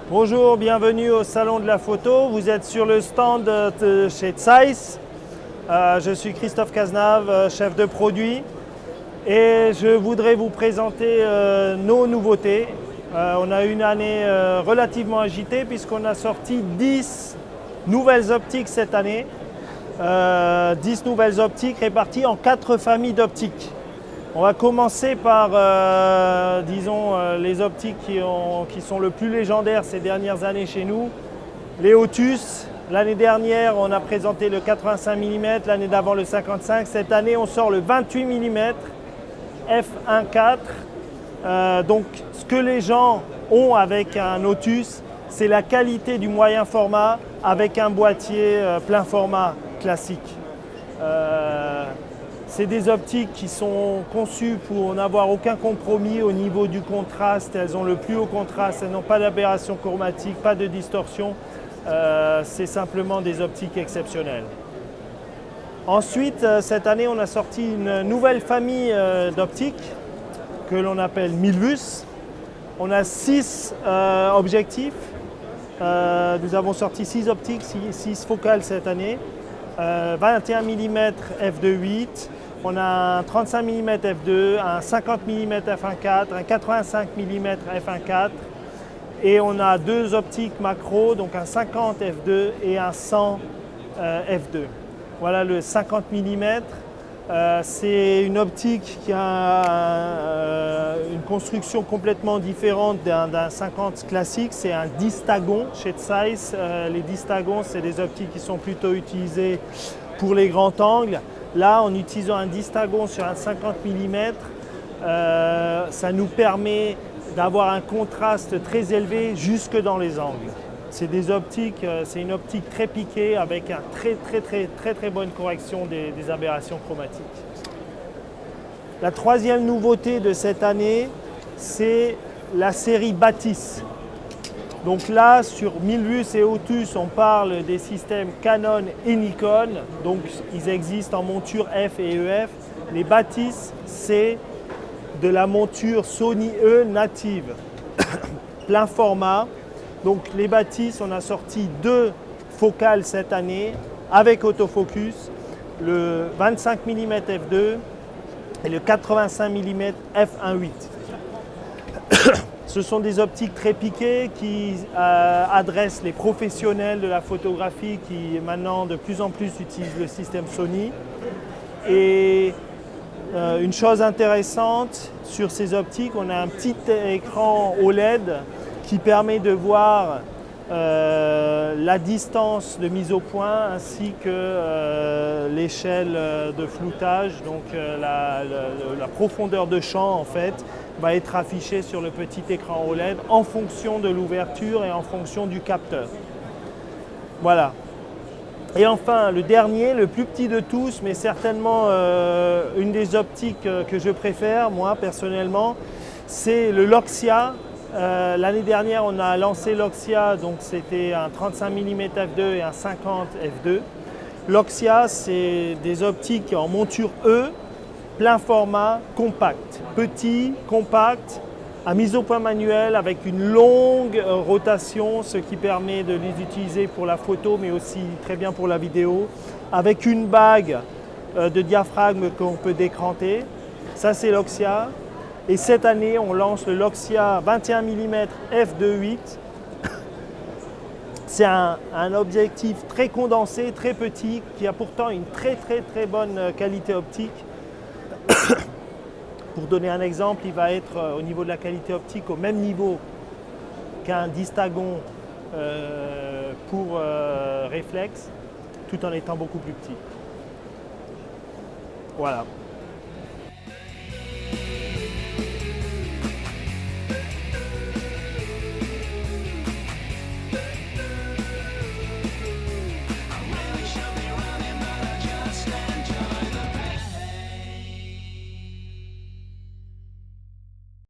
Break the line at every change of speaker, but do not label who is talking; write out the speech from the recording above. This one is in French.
Bonjour, bienvenue au Salon de la Photo. Vous êtes sur le stand de chez Zeiss. Je suis Christophe Cazenave, chef de produit. Et je voudrais vous présenter nos nouveautés. On a eu une année relativement agitée puisqu'on a sorti 10 nouvelles optiques cette année. 10 nouvelles optiques réparties en 4 familles d'optiques. On va commencer par, les optiques qui sont le plus légendaires ces dernières années chez nous. Les Otus. L'année dernière, on a présenté le 85 mm, l'année d'avant le 55. Cette année, on sort le 28 mm f1.4. Donc, ce que les gens ont avec un Otus, c'est la qualité du moyen format avec un boîtier plein format classique. C'est des optiques qui sont conçues pour n'avoir aucun compromis au niveau du contraste. Elles ont le plus haut contraste, elles n'ont pas d'aberration chromatique, pas de distorsion. C'est simplement des optiques exceptionnelles. Ensuite, cette année, on a sorti une nouvelle famille d'optiques que l'on appelle Milvus. On a 6 objectifs. Nous avons sorti 6 optiques, 6 focales cette année. 21 mm f2.8, on a un 35 mm f2, un 50 mm f1.4, un 85 mm f1.4 et on a 2 optiques macro, donc un 50 f2 et un 100 f2. Voilà le 50 mm. C'est une optique qui a une construction complètement différente d'un 50 classique. C'est un distagon chez Zeiss. Les distagons, c'est des optiques qui sont plutôt utilisées pour les grands angles. Là, en utilisant un distagon sur un 50 mm, ça nous permet d'avoir un contraste très élevé jusque dans les angles. C'est une optique très piquée avec une très bonne correction des aberrations chromatiques. La troisième nouveauté de cette année, c'est la série Batis. Donc là, sur Milvus et Otus, on parle des systèmes Canon et Nikon. Donc ils existent en monture F et EF. Les Batis, c'est de la monture Sony E native, plein format. Donc les Batis, on a sorti 2 focales cette année avec autofocus, le 25 mm f2 et le 85 mm f1.8. Ce sont des optiques très piquées qui adressent les professionnels de la photographie qui maintenant de plus en plus utilisent le système Sony. Et une chose intéressante sur ces optiques, on a un petit écran OLED qui permet de voir la distance de mise au point ainsi que l'échelle de floutage, donc la profondeur de champ en fait va être affichée sur le petit écran OLED en fonction de l'ouverture et en fonction du capteur. Voilà. Et enfin, le dernier, le plus petit de tous, mais certainement une des optiques que je préfère, moi personnellement, c'est le Loxia. L'année dernière, on a lancé Loxia, donc c'était un 35 mm f2 et un 50 f2. Loxia, c'est des optiques en monture E, plein format, compact. Petit, compact, à mise au point manuelle avec une longue rotation, ce qui permet de les utiliser pour la photo, mais aussi très bien pour la vidéo, avec une bague de diaphragme qu'on peut décranter. Ça, c'est Loxia. Et cette année, on lance le Loxia 21 mm f2.8. C'est un objectif très condensé, très petit, qui a pourtant une très bonne qualité optique. Pour donner un exemple, il va être au niveau de la qualité optique au même niveau qu'un distagon pour réflexe, tout en étant beaucoup plus petit. Voilà.